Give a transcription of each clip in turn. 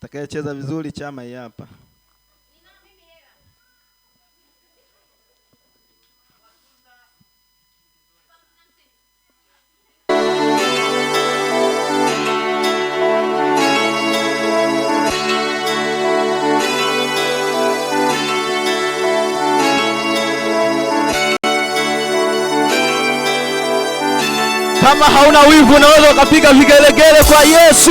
Atakayecheza vizuri chama hii hapa. Kama hauna wivu unaweza ukapiga vigelegele kwa Yesu.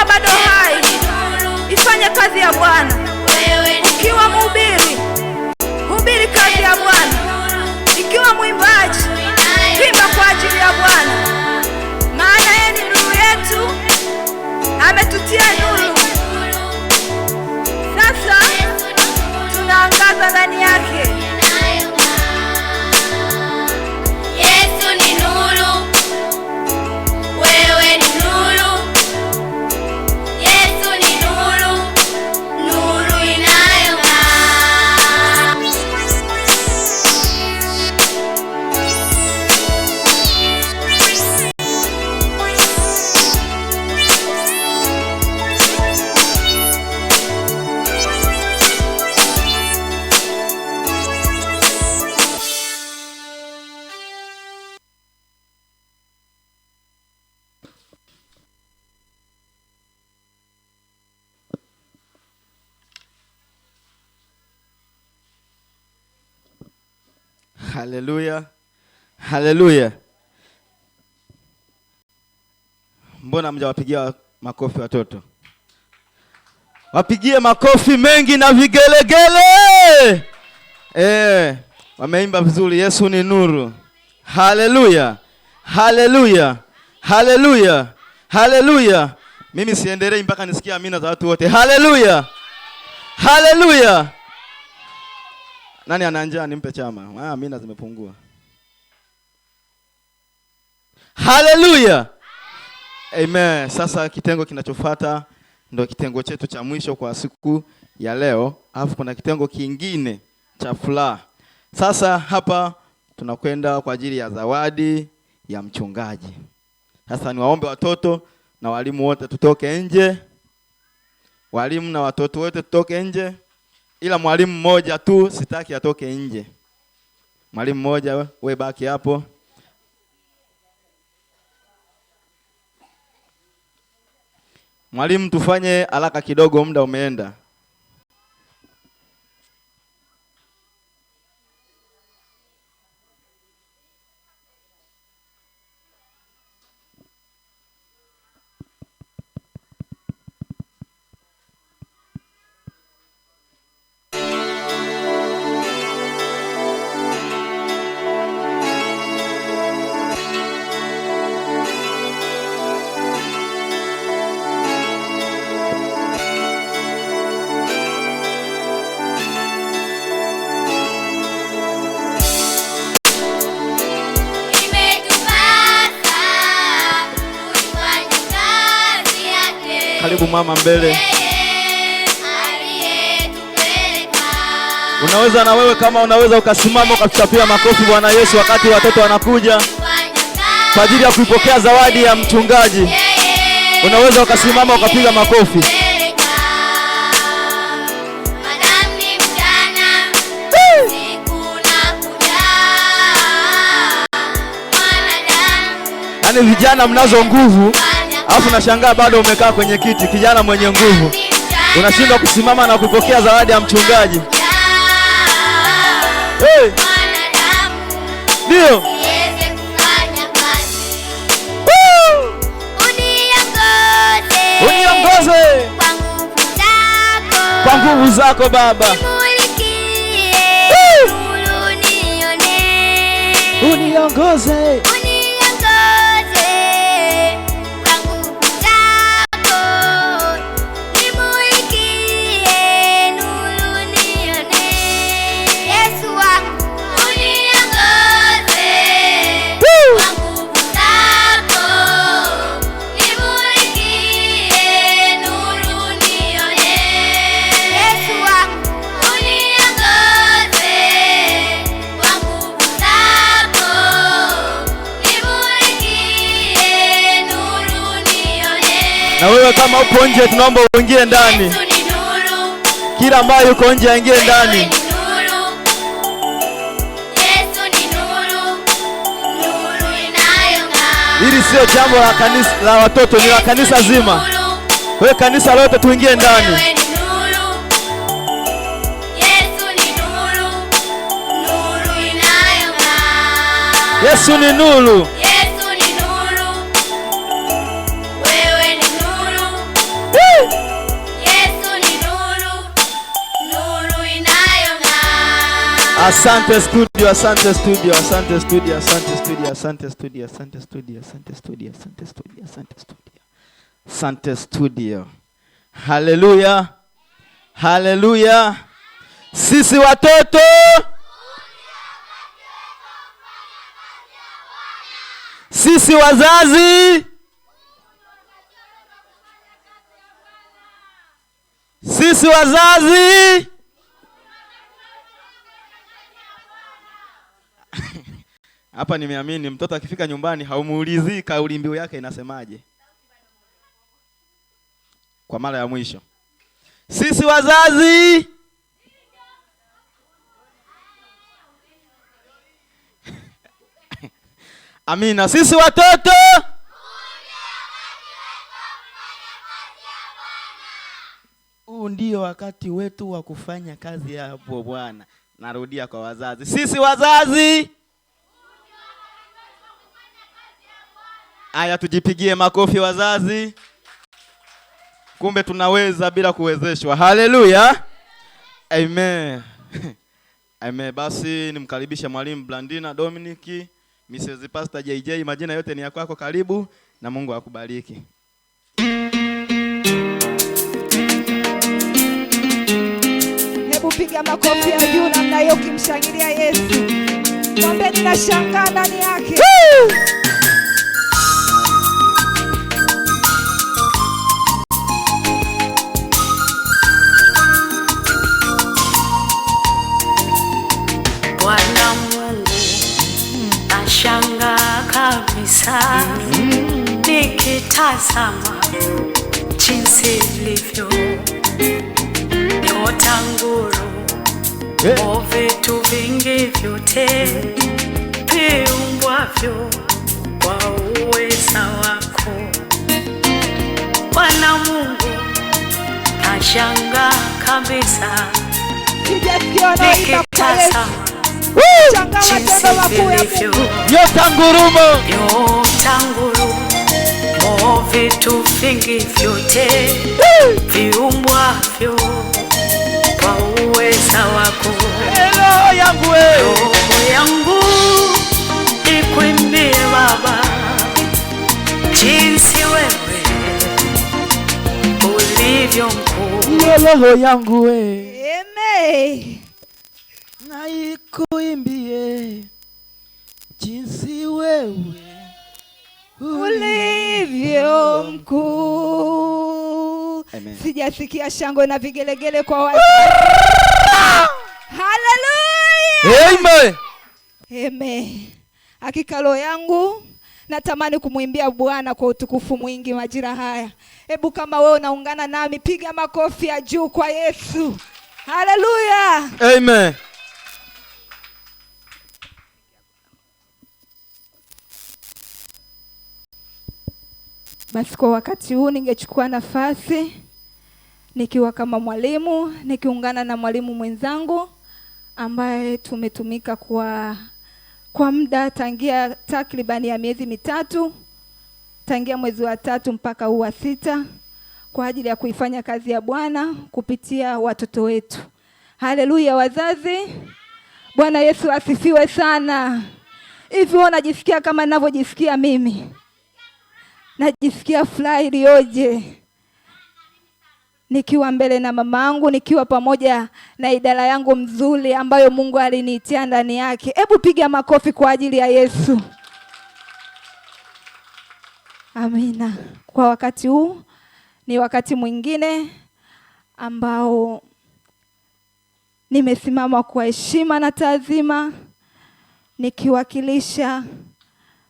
ukiwa bado hai, ifanye kazi ya Bwana. Ukiwa mhubiri, hubiri kazi ya Bwana. Ikiwa mwimbaji, imba kwa ajili ya Bwana, maana yeye ni nuru yetu, ametutia nuru. Sasa tunaangaza ndani yake. Yesu ni nuru, wewe ni nuru. Yesu ni nuru, nuru inayong'aa. Haleluya, haleluya. Mbona mjawapigia makofi watoto? Wapigie makofi mengi na vigelegele. Wameimba vizuri. Yesu ni nuru. Haleluya, haleluya, haleluya, haleluya. Mimi siendelei mpaka nisikie amina za watu wote. Haleluya, haleluya. Nani ana njaa nimpe chama? Amina zimepungua. Haleluya. Amen. Sasa kitengo kinachofuata ndio kitengo chetu cha mwisho kwa siku ya leo. Alafu kuna kitengo kingine cha furaha. Sasa hapa tunakwenda kwa ajili ya zawadi ya mchungaji. Sasa niwaombe watoto na walimu wote tutoke nje. Walimu na watoto wote tutoke nje. Ila mwalimu mmoja tu sitaki atoke nje. Mwalimu mmoja wewe baki hapo. Mwalimu tufanye haraka kidogo, muda umeenda. Karibu mama mbele. Unaweza na wewe kama unaweza ukasimama ukachapia makofi Bwana Yesu wakati watoto wanakuja kwa ajili ya kuipokea zawadi ya mchungaji. Unaweza ukasimama ukapiga makofi. Yaani vijana mnazo nguvu. Alafu nashangaa bado umekaa kwenye kiti, kijana mwenye nguvu. Unashindwa kusimama na kupokea zawadi ya mchungaji. Hey! Ndio. Uniongoze kwa nguvu zako Baba. Uniongoze. Na wewe kama uko nje tunaomba uingie ndani. Kila ambaye yuko nje aingie ndani. Yesu ni nuru, nuru inayong'aa. Hili sio jambo la kanisa la watoto, ni la kanisa zima. Wewe kanisa lote tuingie ndani. Yesu ni nuru, nuru inayong'aa. Yesu ni nuru. Yesu ni nuru, wewe ni nuru. Asante studio, asante studio, asante studio, asante studio, asante studio, asante studio, asante studio, asante studio, asante studio. Asante studio. Haleluya. Haleluya. Sisi watoto sisi wazazi sisi wazazi hapa nimeamini mtoto akifika nyumbani haumuulizi kauli mbiu yake inasemaje. Kwa mara ya mwisho. Sisi wazazi Amina. Sisi watoto huu ndio wakati wetu wa kufanya kazi ya Bwana. Narudia kwa wazazi. Sisi wazazi. Aya, tujipigie makofi wazazi. Kumbe tunaweza bila kuwezeshwa. Haleluya. Amen. Amen. Basi nimkaribisha mwalimu Blandina Dominic, Mrs. Pastor JJ, majina yote ni ya kwako, karibu na Mungu akubariki. Hebu piga makofi ya juu namna hiyo ukimshangilia Yesu. Mwambie ninashangaa ndani yake. Bwana Mungu nashangaa kabisa nikitazama jinsi ilivyo nyota, nguru, vitu vingi vyote viumbwavyo kwa uweza wako. Bwana Mungu nashangaa kabisa nikitazama Nyota ngurumo, vitu vingi vyote viumbwavyo kwa uweza wako. roho yangu wewe, Roho yangu ikuimbie Baba, jinsi wewe ulivyo mkuu. roho yangu wewe, Amen. na ikuimbie jinsi wewe ulivyo mkuu. Amen. Sijasikia shangwe na vigelegele kwa watu. Haleluya. Amen. Amen. Hakika roho yangu natamani kumwimbia Bwana kwa utukufu mwingi majira haya. Hebu kama wewe unaungana nami, piga makofi ya juu kwa Yesu. Haleluya. Amen. Basi kwa wakati huu ningechukua nafasi nikiwa kama mwalimu, nikiungana na mwalimu mwenzangu ambaye tumetumika kwa muda tangia takribani ya miezi mitatu, tangia mwezi wa 3 mpaka huu wa 6, kwa ajili ya kuifanya kazi ya Bwana kupitia watoto wetu. Haleluya wazazi. Bwana Yesu asifiwe sana. Hivi wewe unajisikia kama ninavyojisikia mimi? Najisikia furaha iliyoje nikiwa mbele na mamangu, nikiwa pamoja na idara yangu mzuri ambayo Mungu aliniitia ndani yake. Hebu piga makofi kwa ajili ya Yesu. Amina. Kwa wakati huu ni wakati mwingine ambao nimesimama kwa heshima na taadhima nikiwakilisha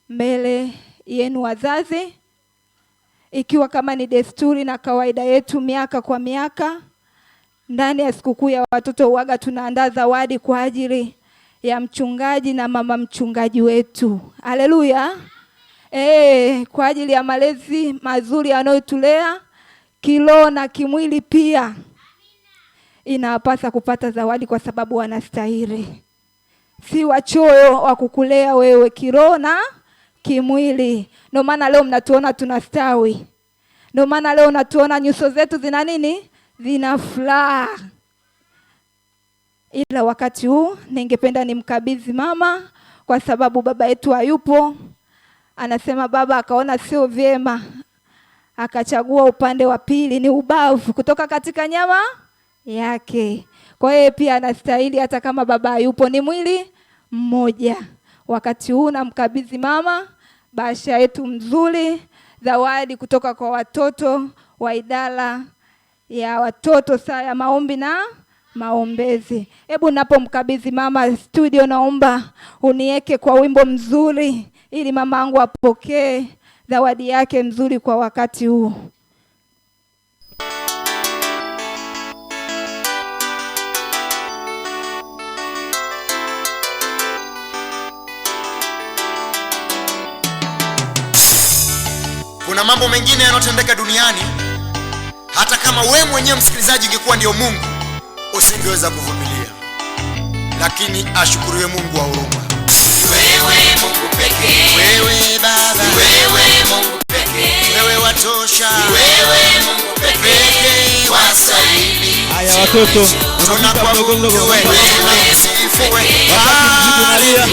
mbele yenu wazazi, ikiwa kama ni desturi na kawaida yetu miaka kwa miaka, ndani ya sikukuu ya watoto huaga tunaandaa zawadi kwa ajili ya mchungaji na mama mchungaji wetu. Haleluya. Kwa ajili ya malezi mazuri yanayotulea kiroho na kimwili pia. Inawapasa kupata zawadi kwa sababu wanastahili. Si wachoyo wa kukulea wewe kiroho na kimwili. Ndio maana leo mnatuona tunastawi. Ndio maana leo unatuona nyuso zetu zina nini? Zina furaha. ila wakati huu ningependa nimkabidhi mama, kwa sababu baba yetu hayupo. Anasema baba akaona sio vyema, akachagua upande wa pili, ni ubavu kutoka katika nyama yake. Kwa hiyo pia anastahili, hata kama baba hayupo, ni mwili mmoja. Wakati huu namkabidhi mama bahasha yetu mzuri, zawadi kutoka kwa watoto wa idara ya watoto saa ya maombi na maombezi. Hebu napomkabidhi mama studio, naomba uniweke kwa wimbo mzuri ili mama yangu apokee zawadi yake mzuri kwa wakati huu. Kuna mambo mengine yanayotendeka duniani, hata kama wewe mwenyewe msikilizaji ungekuwa ndio Mungu, usingeweza kuvumilia. Lakini ashukuriwe Mungu wa huruma. Wewe Mungu pekee, Wewe Baba, wewe Mungu pekee, wewe watosha, wewe Mungu pekee, wastahili. Haya watoto, tunakuabudu wewe, tunakusifu wewe.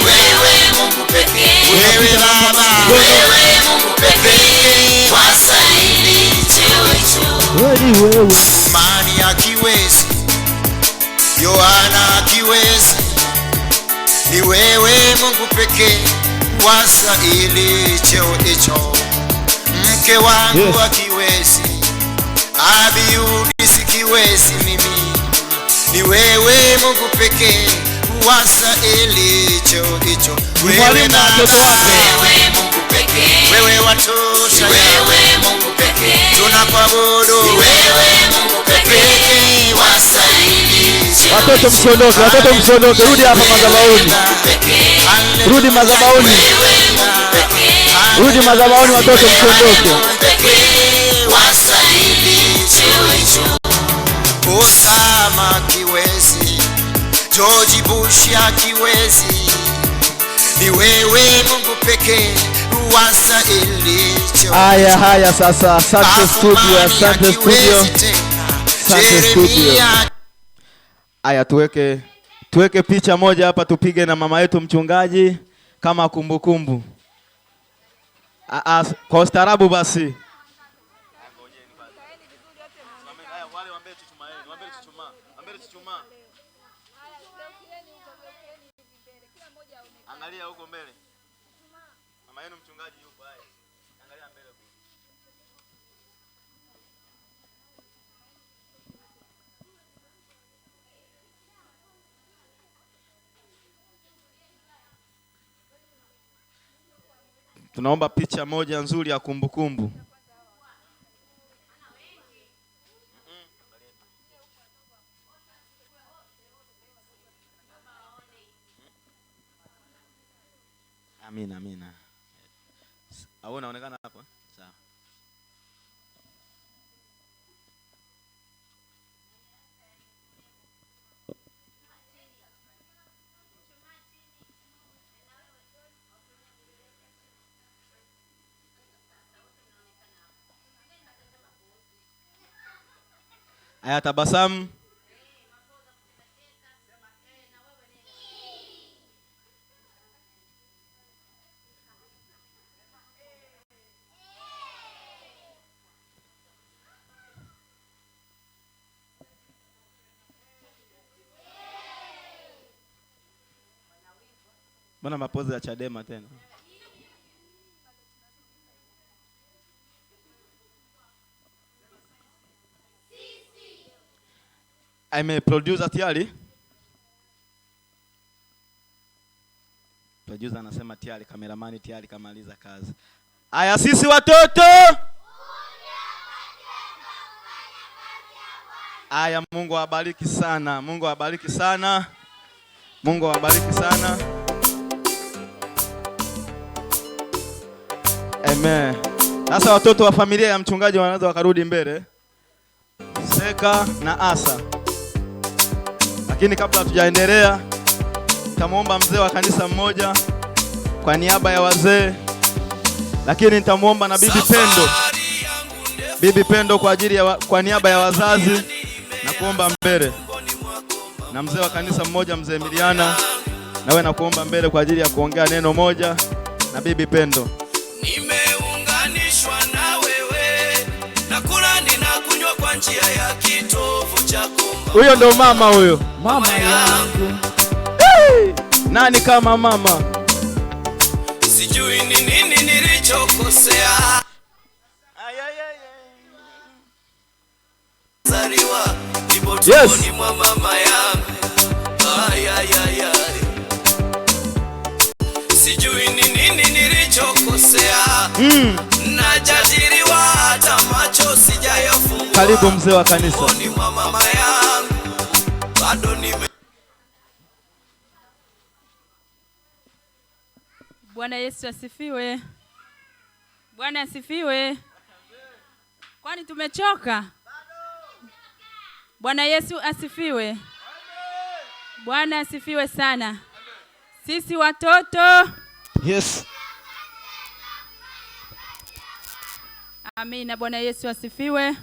Wewe Mungu pekee, Wewe Baba, wewe Mungu pekee, wastahili cheo hicho. Mani akiwezi, Yohana akiwezi, ni wewe Mungu pekee wastahili cheo hicho. Mke wangu akiwezi, Abiudi sikiwezi mimi, ni wewe Mungu pekee wastahili cheo hicho. Wewe Baba, Wewe Mungu pekee, wewe watosha, wewe Mungu pekee, tunakuabudu wewe Mungu pekee, wastahili cheo watoto msiondoke, watoto msiondoke, rudi hapa madhabahuni. pekee, Rudi madhabahuni. wewe Mungu pekee, Rudi madhabahuni watoto msiondoke. pekee, wastahili cheo hicho. Osama kiwezi, George Bush akiwezi, ni wewe Mungu pekee wastahili cheo. Haya sasa, asante studio, asante studio. Asante studio. Haya tuweke picha moja hapa, tupige na mama yetu mchungaji kama kumbukumbu. Kwa ustaarabu basi. Angalia huko mbele. Mama yenu mchungaji yupo hai. Angalia mbele huko. Tunaomba picha moja nzuri ya kumbukumbu. Amina, amina. Au unaonekana hapo? Sawa. Aya, tabasamu. Mbona mapozi ya Chadema tena? Producer tayari? Producer anasema tayari, kameramani tayari kamaliza kazi. Aya, sisi watoto. Aya, Mungu awabariki sana. Mungu awabariki sana. Mungu awabariki sana. Amen. Sasa watoto wa familia ya mchungaji wanaweza wakarudi mbele. Seka na Asa. Lakini kabla hatujaendelea, nitamuomba mzee wa kanisa mmoja kwa niaba ya wazee. Lakini nitamuomba na Bibi Pendo. Bibi Pendo kwa ajili ya kwa niaba ya wazazi na kuomba mbele. na mzee wa kanisa mmoja, mzee Emiliana, nawe nakuomba mbele kwa ajili ya kuongea neno moja na bibi Pendo. Nimeunganishwa na wewe, nakula ninakunywa kwa njia ya kitovu chako. Huyo ndo mama huyo. Mama yangu. Hey! Nani kama mama? Sijui ni nini nilichokosea. Zaliwa nipo tumboni mwa mama yangu. Sijui ni nini nilichokosea. Najadiliwa hata macho sijayafungua. Karibu mzee wa kanisa. Tumboni mwa mama yangu. Bado nime Bwana Yesu asifiwe. Bwana asifiwe. Kwani tumechoka? Bwana Yesu asifiwe. Bwana asifiwe sana. Sisi watoto. Yes. Amina. Bwana Yesu asifiwe.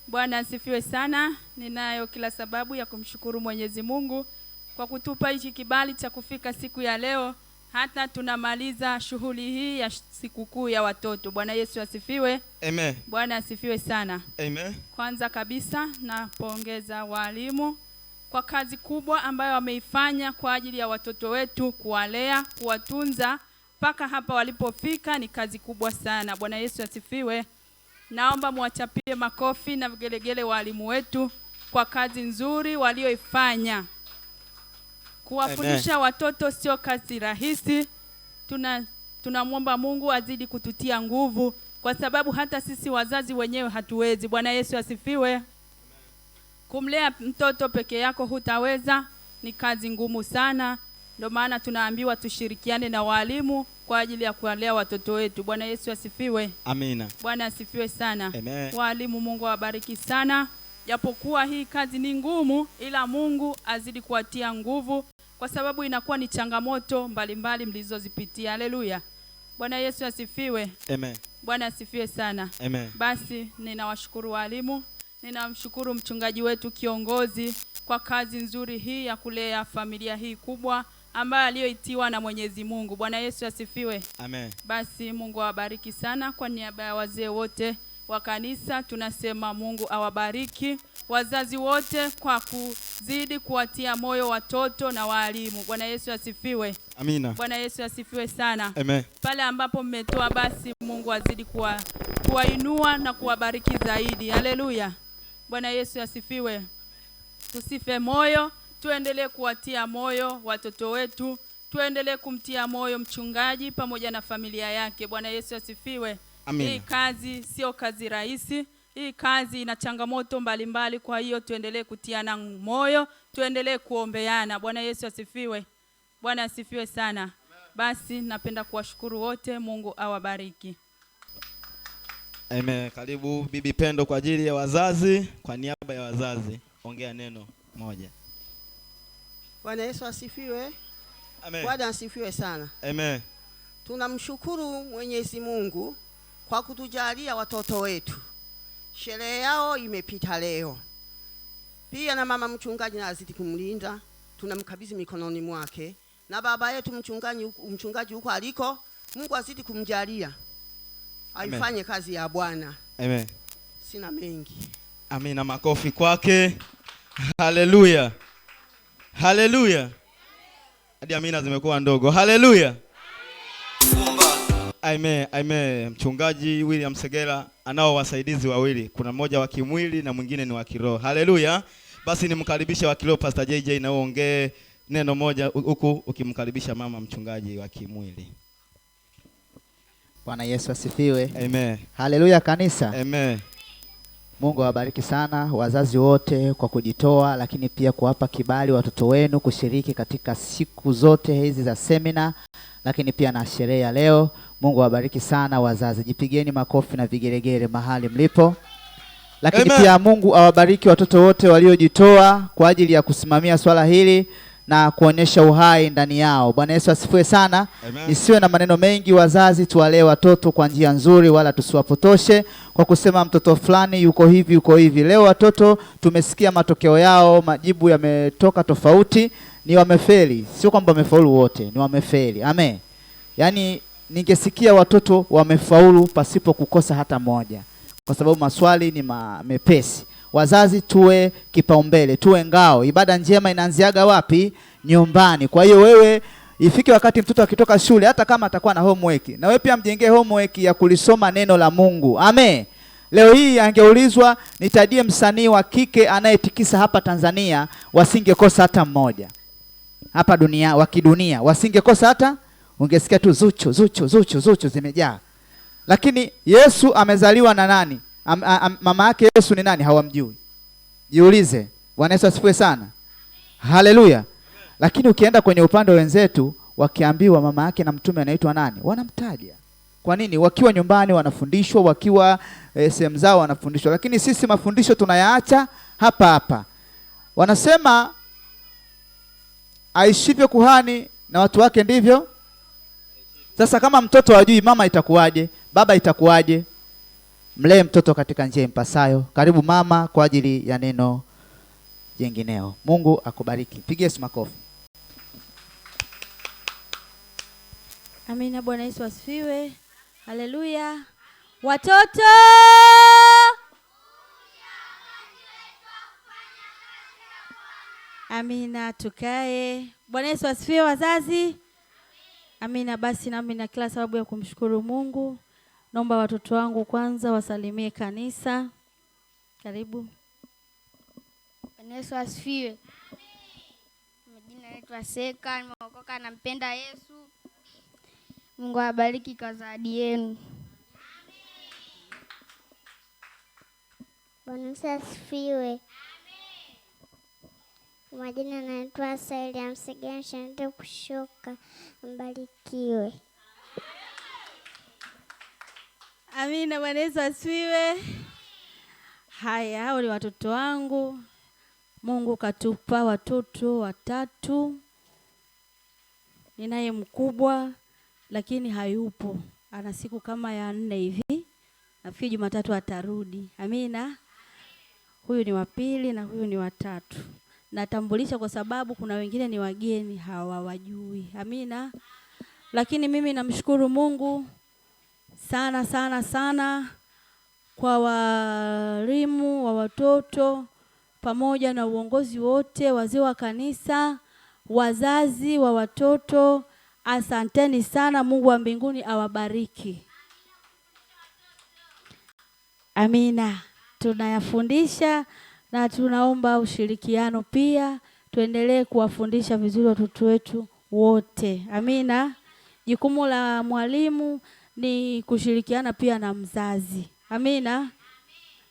Bwana asifiwe sana. Ninayo kila sababu ya kumshukuru Mwenyezi Mungu kwa kutupa hiki kibali cha kufika siku ya leo, hata tunamaliza shughuli hii ya sikukuu ya watoto. Bwana Yesu asifiwe. Amen. Bwana asifiwe sana. Amen. Kwanza kabisa napongeza walimu kwa kazi kubwa ambayo wameifanya kwa ajili ya watoto wetu, kuwalea, kuwatunza mpaka hapa walipofika. Ni kazi kubwa sana. Bwana Yesu asifiwe. Naomba muwachapie makofi na vigelegele walimu wetu kwa kazi nzuri walioifanya. Kuwafundisha watoto sio kazi rahisi. Tunamwomba Mungu azidi kututia nguvu, kwa sababu hata sisi wazazi wenyewe hatuwezi. Bwana Yesu asifiwe. Kumlea mtoto peke yako hutaweza, ni kazi ngumu sana. Ndio maana tunaambiwa tushirikiane na walimu kwa ajili ya kuwalea watoto wetu. Bwana Yesu asifiwe. Amina. Bwana asifiwe sana. Amen. Walimu, Mungu awabariki sana. Japokuwa hii kazi ni ngumu, ila Mungu azidi kuwatia nguvu, kwa sababu inakuwa ni changamoto mbalimbali mlizozipitia. Haleluya. Bwana Yesu asifiwe. Amen. Bwana asifiwe sana. Amen. Basi ninawashukuru walimu, ninamshukuru mchungaji wetu kiongozi kwa kazi nzuri hii ya kulea familia hii kubwa ambayo aliyoitiwa na Mwenyezi Mungu. Bwana Yesu asifiwe. Amen. Basi Mungu awabariki sana. Kwa niaba ya wazee wote wa kanisa tunasema Mungu awabariki. Wazazi wote kwa kuzidi kuwatia moyo watoto na walimu. Bwana Yesu asifiwe. Amina. Bwana Yesu asifiwe sana. Amen. Pale ambapo mmetoa, basi Mungu azidi kuwainua na kuwabariki zaidi. Haleluya. Bwana Yesu asifiwe. Tusife moyo, tuendelee kuwatia moyo watoto wetu, tuendelee kumtia moyo mchungaji pamoja na familia yake. Bwana Yesu asifiwe. Amina. Hii kazi sio kazi rahisi. Hii kazi ina changamoto mbalimbali, kwa hiyo tuendelee kutiana moyo, tuendelee kuombeana. Bwana Yesu asifiwe. Bwana asifiwe sana. Basi napenda kuwashukuru wote. Mungu awabariki. Amen. Karibu bibi Pendo kwa ajili ya wazazi. Kwa niaba ya wazazi, ongea neno moja. Bwana Yesu asifiwe. Amen. Bwana asifiwe sana. Amen. Tunamshukuru Mwenyezi Mungu kwa kutujalia watoto wetu. Sherehe yao imepita leo. Pia na mama mchungaji na azidi kumlinda, tunamkabidhi mikononi mwake. Na baba yetu mchungaji huko aliko, Mungu azidi kumjalia aifanye kazi ya Bwana. Amen. Sina mengi. Amina, makofi kwake. Haleluya. Haleluya. Hadi amina zimekuwa ndogo. Haleluya. Amen. Amen. Mchungaji William Segera anao wasaidizi wawili. Kuna mmoja wa kimwili na mwingine ni wa kiroho. Haleluya. Basi nimkaribishe wa kiroho Pastor JJ na uongee neno moja huku ukimkaribisha mama mchungaji wa kimwili. Bwana Yesu asifiwe. Amen. Haleluya kanisa. Amen. Mungu awabariki sana wazazi wote kwa kujitoa, lakini pia kuwapa kibali watoto wenu kushiriki katika siku zote hizi za semina, lakini pia na sherehe ya leo. Mungu awabariki sana wazazi. Jipigeni makofi na vigelegele mahali mlipo. Lakini Amen. Pia Mungu awabariki watoto wote waliojitoa kwa ajili ya kusimamia swala hili na kuonyesha uhai ndani yao. Bwana Yesu asifiwe sana. Amen. Nisiwe na maneno mengi, wazazi tuwalee watoto kwa njia nzuri wala tusiwapotoshe. kwa kusema mtoto fulani yuko hivi yuko hivi. Leo watoto tumesikia matokeo yao, majibu yametoka tofauti, ni wamefeli. Sio kwamba wamefaulu wote, ni wamefeli. Amen. Yaani ningesikia watoto wamefaulu pasipo kukosa hata moja, kwa sababu maswali ni mepesi. Wazazi tuwe kipaumbele, tuwe ngao. Ibada njema inaanziaga wapi? Nyumbani. Kwa hiyo wewe ifike wakati mtoto akitoka shule, hata kama atakuwa na homework, na wewe pia mjengee homework ya kulisoma neno la Mungu. Amen. Leo hii angeulizwa nitajie msanii wa kike anayetikisa hapa Tanzania, wasingekosa hata mmoja. Hapa dunia, wa kidunia, wasingekosa hata, ungesikia tu Zuchu, Zuchu, Zuchu, Zuchu zimejaa. Lakini Yesu amezaliwa na nani? Mama yake Yesu ni nani? Hawamjui. Jiulize. Bwana Yesu asifiwe sana. Haleluya. Lakini ukienda kwenye upande wenzetu, wakiambiwa mama yake na mtume anaitwa nani, wanamtaja. Kwa nini? Wakiwa nyumbani wanafundishwa, wakiwa sehemu zao wanafundishwa. Lakini sisi mafundisho tunayaacha hapa hapa. Wanasema aishivyo kuhani na watu wake ndivyo. Sasa kama mtoto hajui mama itakuwaje, baba itakuwaje? Mlee mtoto katika njia impasayo. Karibu mama kwa ajili ya neno jengineo. Mungu akubariki. Pigie Yesu makofi. Amina. Bwana Yesu asifiwe. Haleluya. Watoto, amina, tukae. Bwana Yesu asifiwe wazazi. Amina. Basi nami na kila sababu ya kumshukuru Mungu. Naomba watoto wangu kwanza wasalimie kanisa. Karibu. Bwana Yesu asifiwe. Majina naitwa Seka, nimeokoka, nampenda Yesu. Mungu awabariki kwa zawadi yenu. Bwana Yesu asifiwe. Majina naitwa Saili Msegesha, ndio kushoka. Mbarikiwe. Amina. Bwana Yesu asifiwe. Haya, hao ni watoto wangu. Mungu katupa watoto watatu. Ninaye mkubwa lakini hayupo. Ana siku kama ya 4 hivi. Nafikiri Jumatatu atarudi. Amina. Huyu ni wa pili na huyu ni wa tatu. Natambulisha kwa sababu kuna wengine ni wageni hawawajui. Amina. Lakini mimi namshukuru Mungu sana sana sana kwa walimu wa watoto pamoja na uongozi wote, wazee wa kanisa, wazazi wa watoto. Asanteni sana. Mungu wa mbinguni awabariki. Amina. Tunayafundisha na tunaomba ushirikiano pia. Tuendelee kuwafundisha vizuri watoto wetu wote. Amina. Jukumu la mwalimu ni kushirikiana pia na mzazi. Amina.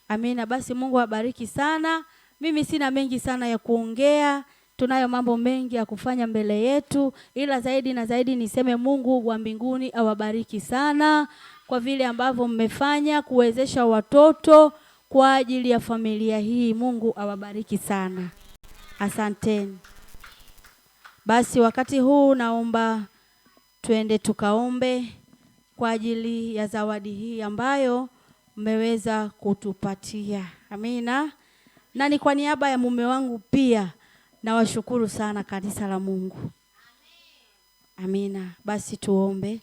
Amina. Basi Mungu awabariki sana. Mimi sina mengi sana ya kuongea. Tunayo mambo mengi ya kufanya mbele yetu, ila zaidi na zaidi niseme Mungu wa mbinguni awabariki sana kwa vile ambavyo mmefanya kuwezesha watoto kwa ajili ya familia hii. Mungu awabariki sana. Asanteni. Basi wakati huu naomba tuende tukaombe kwa ajili ya zawadi hii ambayo mmeweza kutupatia. Amina. Na ni kwa niaba ya mume wangu pia nawashukuru sana kanisa la Mungu. Amina. Basi tuombe.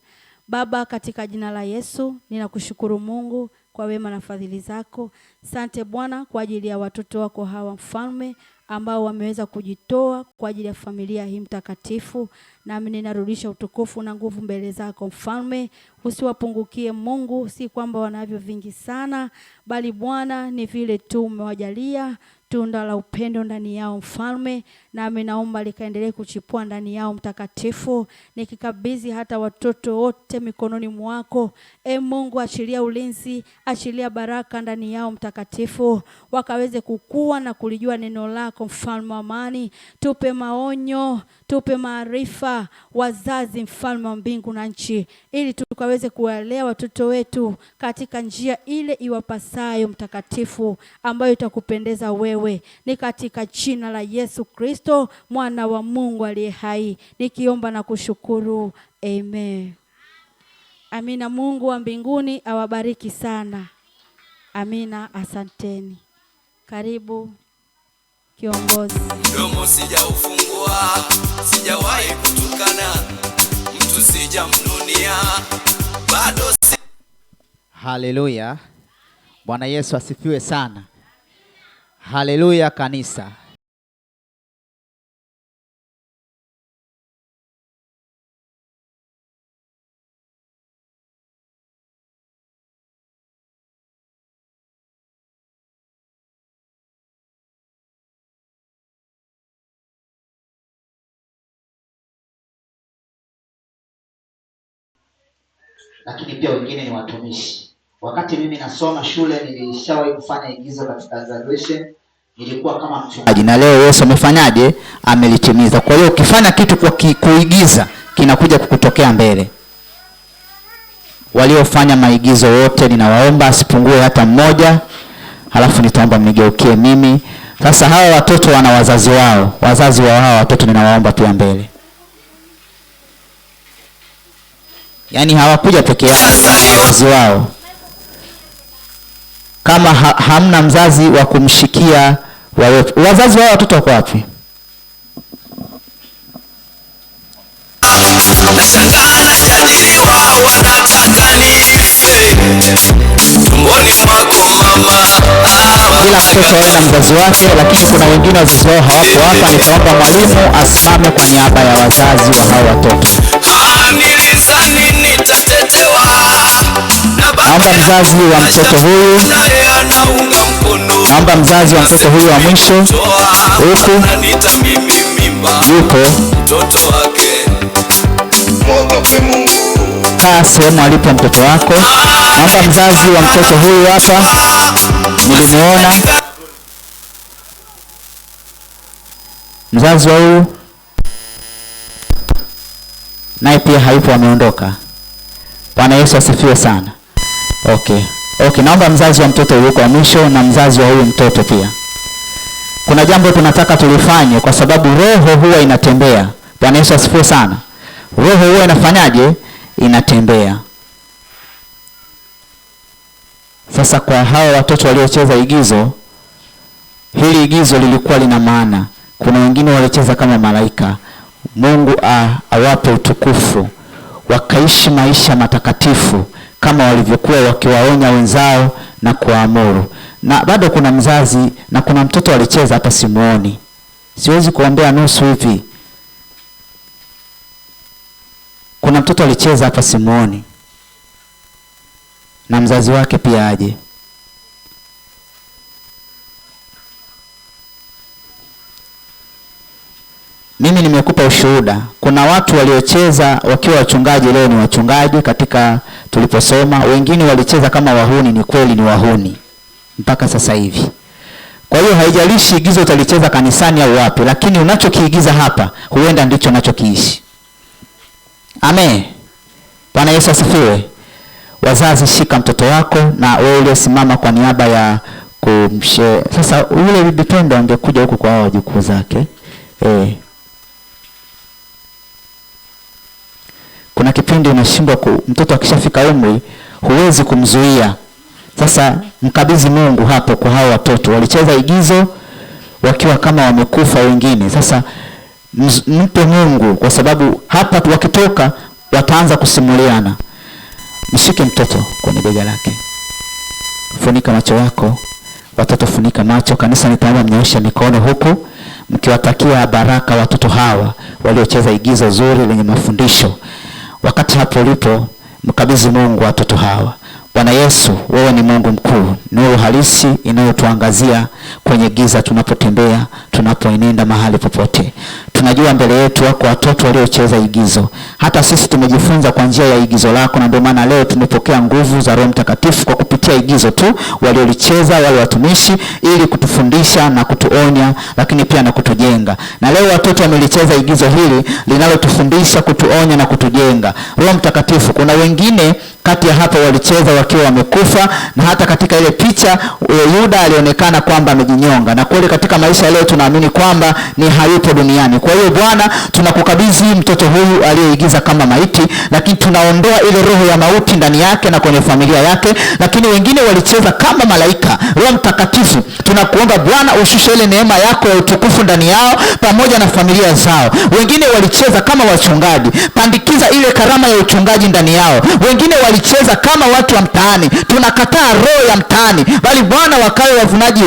Baba, katika jina la Yesu, ninakushukuru Mungu kwa wema na fadhili zako. Asante Bwana kwa ajili ya watoto wako hawa mfalme ambao wameweza kujitoa kwa ajili ya familia hii mtakatifu. Nami ninarudisha utukufu na nguvu mbele zako mfalme. Usiwapungukie Mungu, si kwamba wanavyo vingi sana, bali Bwana ni vile tu umewajalia tunda la upendo ndani yao mfalme. Nami naomba likaendelee kuchipua ndani yao mtakatifu. Nikikabidhi hata watoto wote mikononi mwako. Mungu, achilia ulinzi, achilia baraka ndani yao mtakatifu. Wakaweze kukua na kulijua neno lako mfalme wa amani. Tupe maonyo, tupe maarifa wazazi mfalme wa mbingu na nchi, ili tukaweze kuwalea watoto wetu katika njia ile iwapasayo mtakatifu, ambayo itakupendeza wewe. Ni katika jina la Yesu Kristo mwana wa Mungu aliye hai nikiomba na kushukuru. Amen. Amina. Mungu wa mbinguni awabariki sana. Amina, asanteni. Karibu kiongozi. Mdomo sijaufungua, sijawahi kutukana mtu, sijamnunia bado Haleluya. Bwana Yesu asifiwe sana. Haleluya kanisa. Lakini pia wengine ni watumishi. Wakati mimi nasoma shule nilishawahi kufanya igizo katika graduation, nilikuwa kama mchungaji. Na leo Yesu amefanyaje? Amelitimiza. Kwa hiyo ukifanya kitu kwa kuigiza kinakuja kukutokea mbele. Waliofanya maigizo wote ninawaomba asipungue hata mmoja. Halafu nitaomba mnigeukie mimi. Sasa hawa watoto wana wazazi wao. Wazazi wa hawa watoto ninawaomba pia mbele. Yaani hawakuja peke yao, wazazi wao. Kama hamna mzazi wa kumshikia wazazi wao, watoto wako wapi? nashangaa najadiliwa, wanataka nife tumboni mwako mama. Kila mtoto awe na mzazi wake, lakini kuna wengine wazazi wao hawapo hapa. Nitaomba mwalimu asimame kwa niaba ya wazazi wa hao watoto. Nilizani nitatetewa, naomba mzazi wa mtoto huyu, naomba mzazi wa mtoto huyu wa mwisho huku yupo, kaa sehemu alipo mtoto wako. Naomba mzazi wa mtoto huyu hapa, nilimuona mzazi wa huyu naye pia hayupo, ameondoka. Bwana Yesu asifiwe sana. Okay, naomba mzazi wa mtoto yuko wa mwisho na mzazi wa huyu mtoto pia. Kuna jambo tunataka tulifanye kwa sababu roho huwa inatembea. Bwana Yesu asifiwe sana. Roho huwa inafanyaje? Inatembea. Sasa kwa hawa watoto waliocheza igizo, hili igizo lilikuwa lina maana. Kuna wengine walicheza kama malaika. Mungu awape utukufu, wakaishi maisha matakatifu kama walivyokuwa wakiwaonya wenzao na kuamuru. Na bado kuna mzazi na kuna mtoto alicheza hapa, simuoni. Siwezi kuombea nusu hivi. Kuna mtoto alicheza hapa, simuoni. Na mzazi wake pia aje. Mimi nimekupa ushuhuda. Kuna watu waliocheza wakiwa wachungaji, leo ni wachungaji katika tuliposoma. Wengine walicheza kama wahuni, ni kweli ni wahuni mpaka sasa hivi. Kwa hiyo haijalishi igizo utalicheza kanisani au wapi, lakini unachokiigiza hapa huenda ndicho unachokiishi. Amen. Bwana Yesu asifiwe. Wazazi, shika mtoto wako, na wewe uliosimama kwa niaba ya kumshe. Sasa yule bibi Pendo angekuja huko kwa wajukuu zake. Kuna kipindi unashindwa mtoto akishafika umri huwezi kumzuia. Sasa mkabidhi Mungu hapo kwa hao watoto. Walicheza igizo wakiwa kama wamekufa wengine. Sasa mpe Mungu, kwa sababu hapa wakitoka wataanza kusimuliana. Mshike mtoto kwenye bega lake. Funika macho yako. Watoto funika macho. Kanisa nitaomba mnyooshe mikono huku mkiwatakia baraka watoto hawa waliocheza igizo zuri lenye mafundisho. Wakati hapo ulipo, mkabidhi Mungu watoto hawa. Bwana Yesu, wewe ni Mungu mkuu, nuru halisi inayotuangazia kwenye giza tunapotembea, tunapoenenda mahali popote. Tunajua mbele yetu wako watoto waliocheza igizo. Hata sisi tumejifunza kwa njia ya igizo lako, na ndio maana leo tumepokea nguvu za Roho Mtakatifu kwa kupitia igizo tu waliolicheza wale watumishi, ili kutufundisha na kutuonya, lakini pia na kutujenga. Na leo watoto wamelicheza igizo hili linalotufundisha, kutuonya na kutujenga. Roho Mtakatifu, kuna wengine Kati ya hapo walicheza wakiwa wamekufa, na hata katika ile picha Yuda alionekana kwamba amejinyonga, na kweli katika maisha leo tunaamini kwamba ni hayupo duniani. Kwa hiyo Bwana, tunakukabidhi mtoto huyu aliyeigiza kama maiti, lakini tunaondoa ile roho ya mauti ndani yake na kwenye familia yake. Lakini wengine walicheza kama malaika. Roho Mtakatifu, tunakuomba Bwana ushushe ile neema yako ya utukufu ndani yao pamoja na familia zao. Wengine walicheza kama wachungaji, pandikiza ile karama ya uchungaji ndani yao. Wengine walicheza kama watu wa mtaani, tunakataa roho ya mtaani, bali Bwana wakawe wavunaji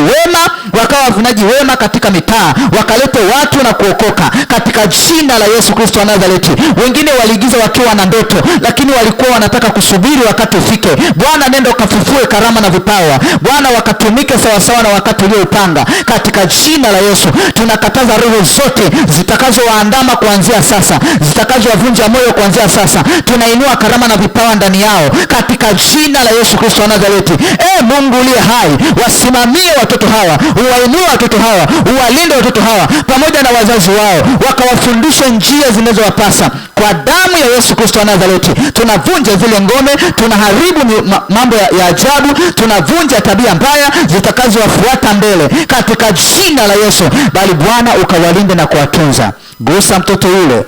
wema katika mitaa, wakalete watu na kuokoka katika jina la Yesu Kristo wa Nazareti. Wengine waliigiza wakiwa na ndoto, lakini walikuwa wanataka kusubiri wakati ufike. Bwana, nenda ukafufue karama na vipawa Bwana, wakatumike sawasawa na wakati ulioupanga katika jina la Yesu. Tunakataza roho zote zitakazowaandama kuanzia sasa, zitakazowavunja moyo kuanzia sasa. Tunainua karama na vipawa ndani yao katika jina la Yesu Kristo wa Nazareti. Mungu uliye hai, wasimamie watoto hawa, uwainue watoto hawa, uwalinde watoto hawa pamoja na wazazi wao, wakawafundishe njia zinazowapasa kwa damu ya Yesu Kristo wa Nazareti. Tunavunja zile ngome, tunaharibu mambo ya ajabu, tunavunja tabia mbaya zitakazowafuata mbele katika jina la Yesu. Bali Bwana ukawalinde na kuwatunza. Gusa mtoto yule,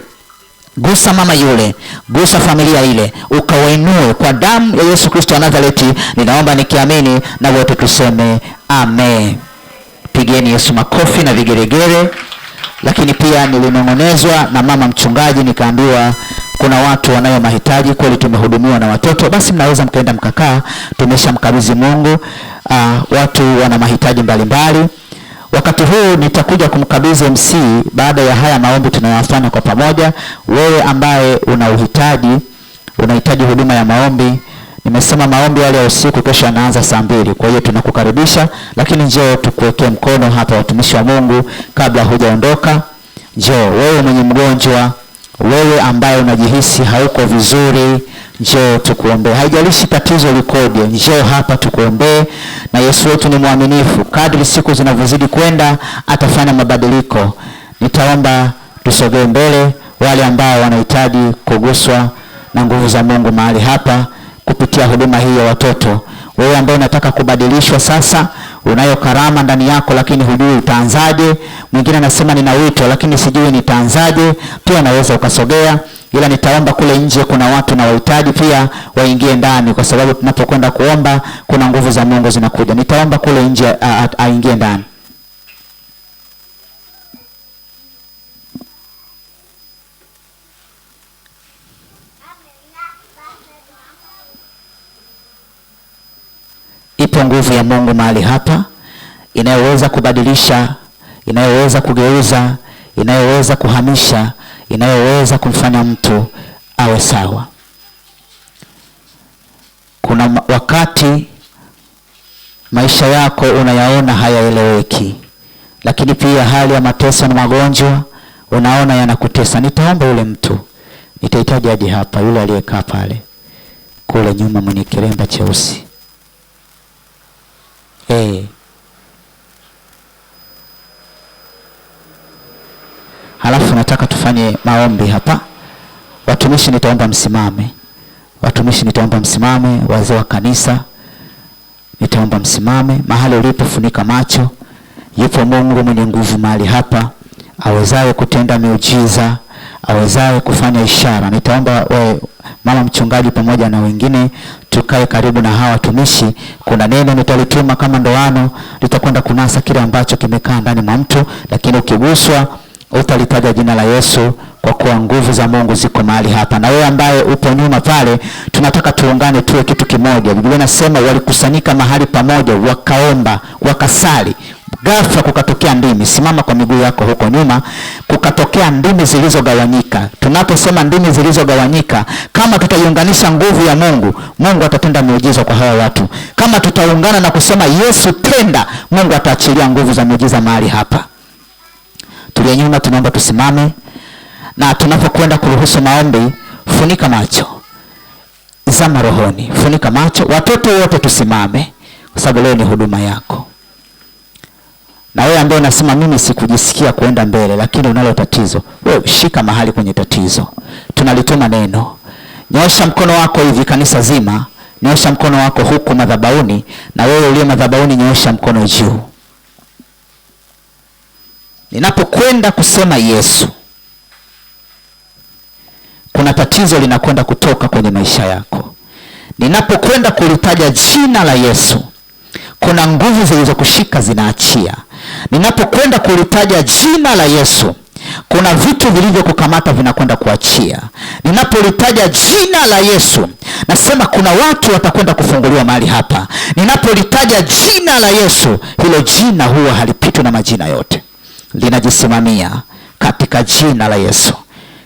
gusa mama yule, gusa familia ile, ukawainue kwa damu ya Yesu Kristo wa Nazareti. Ninaomba nikiamini, na wote tuseme amen. Pigeni Yesu makofi na vigeregere. Lakini pia nilinong'onezwa na mama mchungaji, nikaambiwa kuna watu wanayo mahitaji. Kweli tumehudumiwa na watoto, basi mnaweza mkaenda mkakaa, tumeshamkabidhi Mungu. Watu wana mahitaji mbalimbali. Wakati huu nitakuja kumkabidhi MC baada ya haya maombi tunayofanya kwa pamoja. Wewe ambaye unahitaji huduma ya maombi, nimesema maombi yale ya usiku kesho yanaanza saa 2. Kwa hiyo tunakukaribisha, lakini njoo tukuwekee mkono hapa, watumishi wa Mungu, kabla hujaondoka. Njoo wewe mwenye mgonjwa, wewe ambaye unajihisi hauko vizuri, njoo tukuombee. Haijalishi tatizo likoje, njoo hapa tukuombee. Na Yesu wetu ni mwaminifu, kadri siku zinavyozidi kwenda atafanya mabadiliko. Nitaomba tusogee mbele wale ambao wanahitaji kuguswa na nguvu za Mungu mahali hapa kupitia huduma hii ya watoto. Wewe ambaye unataka kubadilishwa sasa, unayo karama ndani yako lakini hujui utaanzaje. Mwingine anasema nina wito lakini sijui nitaanzaje. Pia unaweza ukasogea, ila nitaomba kule nje kuna watu na wahitaji pia waingie ndani, kwa sababu tunapokwenda kuomba kuna nguvu za Mungu zinakuja. Nitaomba kule nje aingie ndani. Ipo nguvu ya Mungu mahali hapa, inayoweza kubadilisha, inayoweza kugeuza, inayoweza kuhamisha, inayoweza kumfanya mtu awe sawa. Kuna wakati maisha yako unayaona hayaeleweki, lakini pia hali ya mateso na magonjwa unaona yanakutesa. Nitaomba yule mtu, nitahitaji aje hapa, yule aliyekaa pale kule nyuma mwenye kiremba cheusi. Halafu nataka tufanye maombi hapa. Watumishi nitaomba msimame. Wazee wa kanisa nitaomba msimame. Mahali ulipo funika macho. Yupo Mungu mwenye nguvu mahali hapa, awezaye kutenda miujiza, awezaye kufanya ishara. Nitaomba mama mchungaji pamoja na wengine tukae karibu na hawa watumishi. Kuna neno nitalituma kama ndoano, litakwenda kunasa kile ambacho kimekaa ndani mwa mtu, lakini ukiguswa utalitaja jina la Yesu, kwa kuwa nguvu za Mungu ziko mahali hapa. Na wewe ambaye upo nyuma pale, tunataka tuungane tuwe kitu kimoja. Biblia inasema walikusanyika mahali pamoja, wakaomba, wakasali. Ghafla kukatokea ndimi. Simama kwa miguu yako huko nyuma. Kukatokea ndimi zilizogawanyika. Tunaposema ndimi zilizogawanyika, kama tutaiunganisha nguvu ya Mungu, Mungu atatenda miujiza kwa hawa watu. Kama tutaungana na kusema Yesu tenda, Mungu ataachilia nguvu za miujiza mahali hapa. Tulia nyuma, tunaomba tusimame. Na tunapokwenda kuruhusu maombi, funika macho, zama rohoni, funika macho. Watoto wote tusimame, kwa sababu leo ni huduma yako. Na wewe ambaye unasema mimi sikujisikia kuenda mbele, lakini unalo tatizo, wewe shika mahali kwenye tatizo. Tunalituma neno. Nyoosha mkono wako hivi kanisa zima. Nyoosha mkono wako huku madhabahuni, na wewe uliye madhabahuni nyoosha mkono juu. Ninapokwenda kusema Yesu, kuna tatizo linakwenda kutoka kwenye maisha yako. Ninapokwenda kulitaja jina la Yesu, kuna nguvu zilizokushika zinaachia. Ninapokwenda kulitaja jina la Yesu, kuna vitu vilivyokukamata vinakwenda kuachia. Ninapolitaja jina la Yesu, nasema kuna watu watakwenda kufunguliwa mahali hapa. Ninapolitaja jina la Yesu, hilo jina huwa halipitwi na majina yote. Linajisimamia katika jina la Yesu,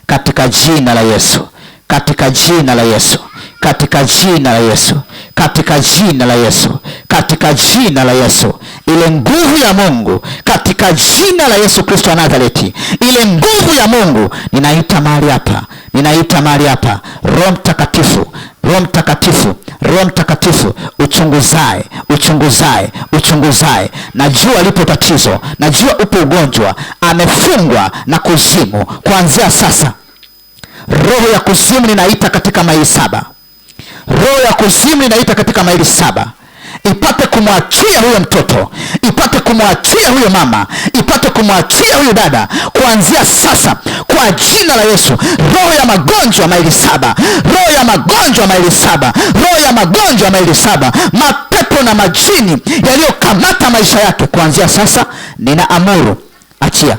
katika jina la Yesu, katika jina la Yesu, katika jina la Yesu, katika jina la Yesu, katika jina la Yesu. Ile nguvu ya Mungu katika jina la Yesu Kristo wa Nazareti, ile nguvu ya Mungu ninaita mahali hapa, ninaita mahali hapa. Roho Mtakatifu, Roho Mtakatifu, Roho Mtakatifu, uchunguzae, uchunguzae, uchunguzae. Najua lipo tatizo, najua upo ugonjwa, amefungwa na kuzimu. Kuanzia sasa, roho ya kuzimu ninaita katika maili 7. Roho ya kuzimu ninaita katika maili 7. Ipate kumwachia huyo mtoto, ipate kumwachia huyo mama, ipate kumwachia huyo dada kuanzia sasa kwa jina la Yesu. Roho ya magonjwa maili 7, roho ya magonjwa maili 7, roho ya magonjwa maili 7, mapepo na majini yaliyokamata maisha yake kuanzia sasa ninaamuru achia,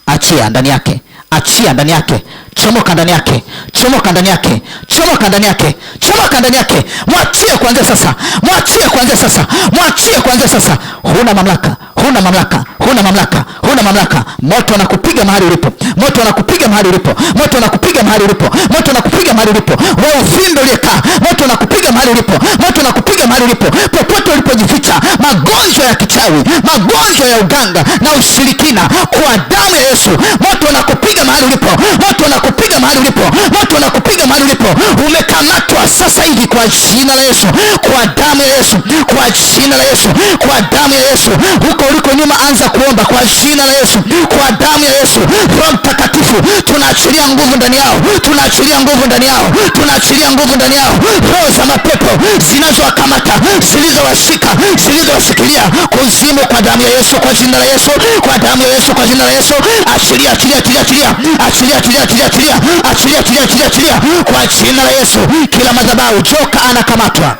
achia ndani yake, achia ndani yake, chomoka ndani yake, chomoka ndani yake, chomoka ndani yake, chomoka ndani yake. Mwachie kuanzia sasa, mwachie kuanzia sasa, mwachie kuanzia sasa. Huna mamlaka, huna mamlaka, huna mamlaka, huna mamlaka. Moto unakupiga mahali ulipo, moto unakupiga mahali ulipo, moto unakupiga mahali ulipo, moto unakupiga mahali ulipo. Wewe ufindo uliyekaa, moto unakupiga mahali ulipo, moto unakupiga mahali ulipo. Popote ulipojificha, magonjwa ya kichawi, magonjwa ya uganga na ushirikina, kwa damu ya Yesu, moto unakupiga mahali ulipo, moto unakupiga mahali ulipo, moto unakupiga mahali ulipo. Umekamatwa sasa hivi kwa jina la Yesu, kwa damu ya Yesu, kwa jina la Yesu, kwa damu ya Yesu. Huko uliko nyuma anza kuomba kwa jina la Yesu, kwa damu ya Yesu. Roho Mtakatifu, tunaachilia nguvu ndani yao, tunaachilia nguvu ndani yao, tunaachilia nguvu ndani yao. Roho za mapepo zinazowakamata, zilizowashika, zilizowashikilia kuzimu, kwa damu ya Yesu, kwa jina la Yesu, kwa damu ya Yesu, kwa jina la Yesu. Achilia, achilia, achilia, achilia, achilia, achilia, achilia, achilia, achilia, achilia, achilia, achilia, kwa jina la Yesu. Kila madhabahu, joka anakamatwa,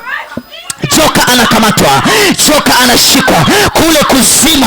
joka anakamatwa, joka anashikwa kule kuzimu.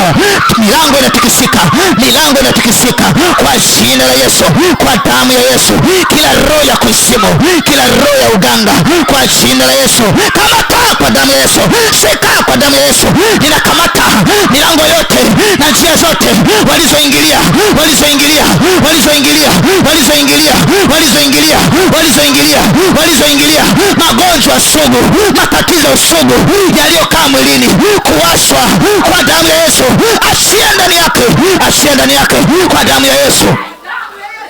Milango inatikisika, milango inatikisika kwa jina la Yesu, kwa damu ya Yesu. Kila roho ya kuzimu, kila roho ya uganga, kwa jina la Yesu, kamata kwa damu ya Yesu, shika kwa damu ya Yesu. Ninakamata milango yote na njia zote walizoingilia, walizoingilia, walizoingilia, walizoingilia, walizoingilia, walizoingilia, walizoingilia. Magonjwa sugu, matatizo sugu yaliyokaa mwilini, kuwashwa kwa damu ya Yesu. Achia ndani yake, achia ndani yake kwa damu ya Yesu.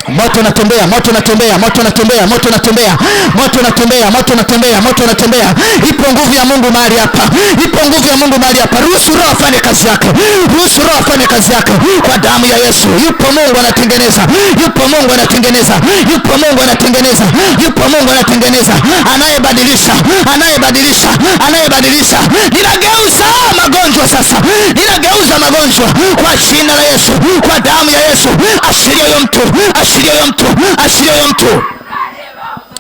Moto unatembea, moto unatembea, moto unatembea, moto unatembea, moto unatembea, moto unatembea, moto unatembea. Ipo nguvu ya Mungu mahali hapa, ipo nguvu ya Mungu mahali hapa. Ruhusu Roho afanye kazi yake, ruhusu Roho afanye kazi yake kwa damu ya Yesu. Yupo Mungu anatengeneza, yupo Mungu anatengeneza, yupo Mungu anatengeneza, yupo Mungu anatengeneza, anayebadilisha, anayebadilisha, anayebadilisha. Ninageuza magonjwa sasa, ninageuza magonjwa kwa jina la Yesu, kwa damu ya Yesu. Ashiria huyo mtu, ashiria huyo mtu, ashiria huyo mtu.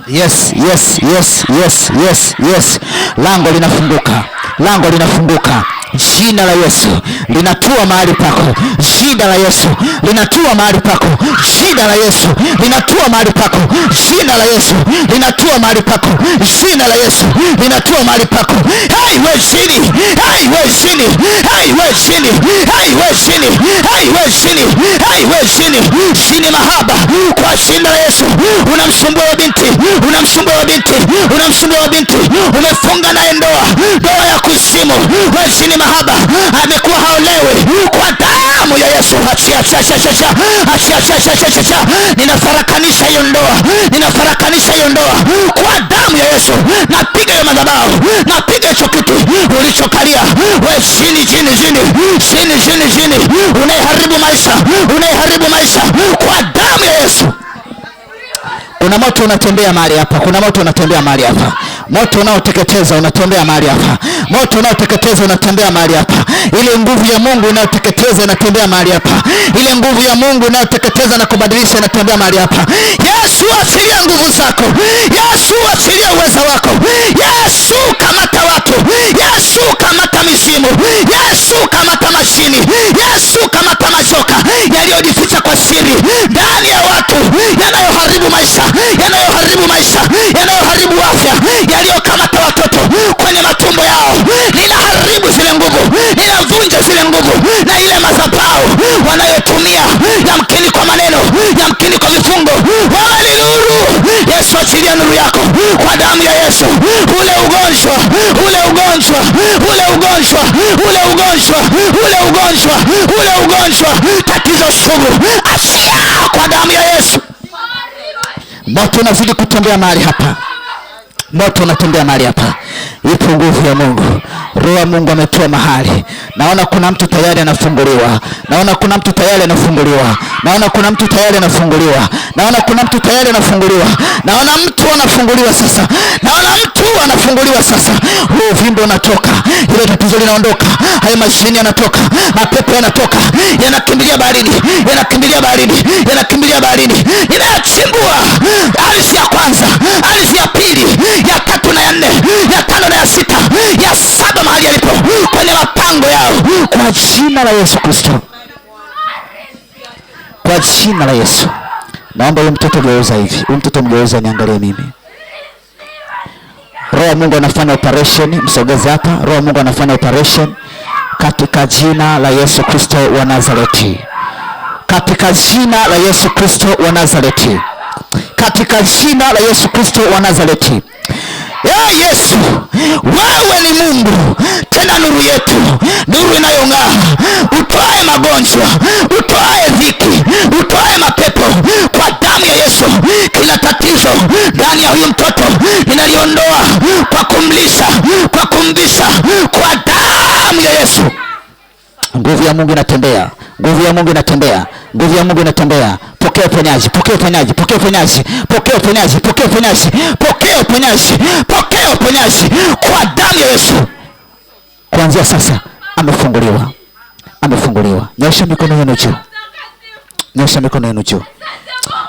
Yes, yes, yes, yes, yes, yes. Lango linafunguka, lango linafunguka. Jina la Yesu linatua mahali pako, jina la Yesu linatua mahali pako, jina la Yesu linatua mahali pako, jina la Yesu linatua mahali pako, jina la Yesu linatua mahali pako. Hey we chini, hey we chini, hey we chini, hey we chini, hey we chini, hey we chini. Chini mahaba kwa jina la Yesu. Unamsumbua wa binti, unamsumbua wa binti, unamsumbua wa binti, umefunga naye ndoa, ndoa ya kuzimu. We chini mahaba amekuwa haolewi kwa damu ya Yesu. Achia, achia, achia, achia, achia, achia, achia, achia. Ninafarakanisha hiyo ndoa, ninafarakanisha hiyo ndoa kwa damu ya Yesu. Napiga hiyo madhabahu, napiga hicho kitu ulichokalia. We chini, chini, chini, chini, chini, chini, unaiharibu maisha, unaiharibu maisha kwa damu ya Yesu. Kuna moto unatembea mahali hapa. Kuna moto unatembea mahali hapa. Moto unaoteketeza unatembea mahali hapa. Moto unaoteketeza unatembea mahali hapa. Ile nguvu ya Mungu inayoteketeza inatembea mahali hapa. Ile nguvu ya Mungu inayoteketeza na kubadilisha inatembea mahali hapa. Yesu, achilia nguvu zako. Yesu, achilia uwezo wako. Yesu, kamata watu. Yesu, kamata mizimu. Yesu, kamata mashini. Yesu, kamata majoka yaliyojificha kwa siri ndani ya watu, yanayoharibu maisha, yanayoharibu maisha, yanayoharibu afya, yaliyokamata watoto kwenye matumbo yao. Ninaharibu zile nguvu, ninavunja zile nguvu na ile madhabahu wanayotumia, yamkini kwa maneno, yamkini kwa vifungo. Wale nuru. Yesu, achilia nuru yako kwa damu ya Yesu. Ule ugonjwa, ule ugonjwa, ule ugonjwa, ule ugonjwa, ule ugonjwa, ule ugonjwa, tatizo sugu, achia kwa damu ya Yesu. Moto unazidi kutembea mahali hapa. Moto unatembea mahali hapa. Ipo nguvu ya Mungu. Roho ya Mungu ametoa mahali. Naona kuna mtu tayari anafunguliwa. Naona kuna mtu tayari anafunguliwa. Naona kuna mtu tayari anafunguliwa. Naona kuna mtu tayari anafunguliwa. Naona mtu anafunguliwa sasa. Naona mtu anafunguliwa sasa. Huo uvimbe unatoka. Ile tatizo linaondoka. Hayo mashini yanatoka. Mapepo yanatoka. Yanakimbilia baharini. Yanakimbilia baharini. Yanakimbilia baharini. Inayachimbua. Ardhi ya kwanza, ardhi ya pili, ya tatu na ya nne, ya tano na ya sita, ya saba mahali yalipo kwenye mapango yao, kwa jina la Yesu Kristo. Kwa jina la Yesu. Naomba huyu mtoto geuza hivi. Huyu mtoto mgeuza niangalie mimi. Roho wa Mungu anafanya operation. Msogeze hapa. Roho wa Mungu anafanya operation katika jina la Yesu Kristo wa Nazareti. Katika jina la Yesu Kristo wa Nazareti. Katika jina la Yesu Kristo wa Nazareti. Ya Yesu, wewe ni Mungu, tena nuru yetu, nuru inayong'aa. Utoae magonjwa, utoae dhiki, utoae mapepo kwa damu ya Yesu. Kila tatizo ndani ya huyu mtoto ninaliondoa kwa kumlisha, kwa kumvisha kwa damu ya Yesu. Nguvu ya Mungu inatembea. Nguvu ya Mungu inatembea. Nguvu ya Mungu inatembea. Pokea uponyaji, pokea uponyaji, pokea uponyaji, pokea uponyaji, pokea uponyaji, pokea uponyaji, pokea uponyaji kwa damu ya Yesu. Kuanzia sasa amefunguliwa. Amefunguliwa. Nyosha mikono yenu juu. Nyosha mikono yenu juu.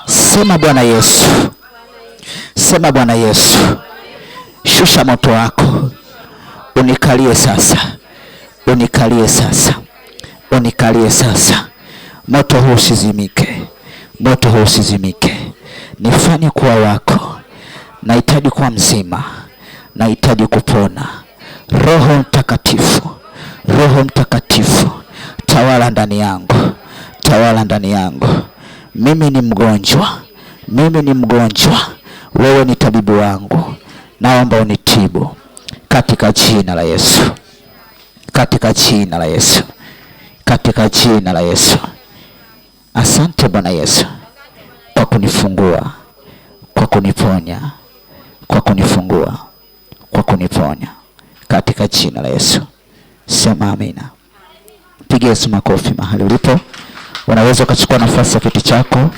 Sema Bwana Yesu. Sema Bwana Yesu. Shusha moto wako. Unikalie sasa. Unikalie sasa. Unikalie sasa. Moto huu usizimike. Moto huu usizimike. Nifanye kuwa wako. Nahitaji kuwa mzima. Nahitaji kupona. Roho Mtakatifu. Roho Mtakatifu. Tawala ndani yangu. Tawala ndani yangu. Mimi ni mgonjwa. Mimi ni mgonjwa. Wewe ni tabibu wangu. Naomba unitibu. Katika jina la Yesu. Katika jina la Yesu. Katika jina la Yesu. Asante Bwana Yesu kwa kunifungua, kwa kuniponya, kwa kunifungua, kwa kuniponya. Katika jina la Yesu. Sema amina. Piga Yesu makofi mahali ulipo. Unaweza ukachukua nafasi ya kiti chako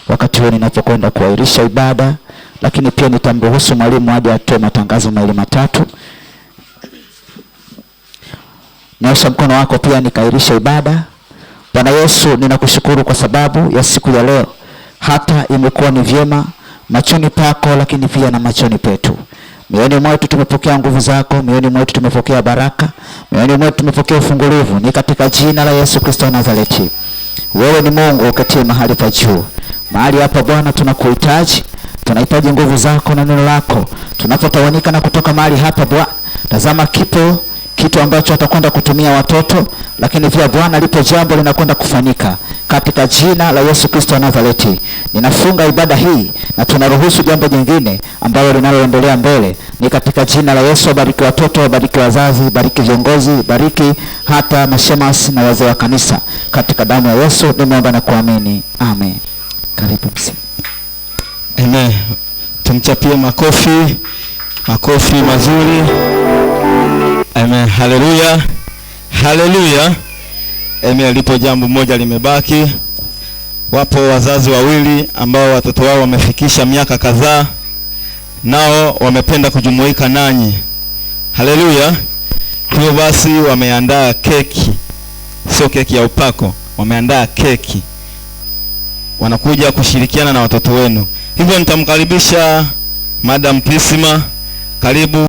wakati huo ninapokwenda kuahirisha ibada, lakini pia nitamruhusu mwalimu aje atoe matangazo mawili matatu. Nyosha mkono wako pia nikairisha ibada. Bwana Yesu, ninakushukuru kwa sababu ya siku ya leo. Hata imekuwa ni vyema machoni pako, lakini pia na machoni petu. Mioyoni mwetu tumepokea nguvu zako, mioyoni mwetu tumepokea baraka, mioyoni mwetu tumepokea ufungulivu. Ni katika jina la Yesu Kristo wa Nazareti. Wewe ni Mungu uketie mahali pa juu. Mahali hapa Bwana tunakuhitaji. Tunahitaji nguvu zako na neno lako. Tunapotawanika na kutoka mahali hapa Bwana, tazama kitu ambacho atakwenda kutumia watoto, lakini pia Bwana lipo jambo linakwenda kufanyika katika jina la Yesu Kristo wa Nazareti. Ninafunga ibada hii na tunaruhusu jambo jingine ambalo linaloendelea mbele. Ni katika jina la Yesu. Bariki watoto, bariki wazazi, bariki viongozi, bariki hata mashemasi na wazee wa kanisa. Katika damu ya Yesu nimeomba na kuamini. Amen. Karibu msi. Amen. Tumchapie makofi. Makofi mazuri. Amen. Haleluya. Haleluya. Amen. Lipo jambo moja limebaki. Wapo wazazi wawili ambao watoto wao wamefikisha miaka kadhaa, nao wamependa kujumuika nanyi. Haleluya. Hivyo basi wameandaa keki, sio keki ya upako, wameandaa keki. Wanakuja kushirikiana na watoto wenu. Hivyo nitamkaribisha Madam Prisma, karibu.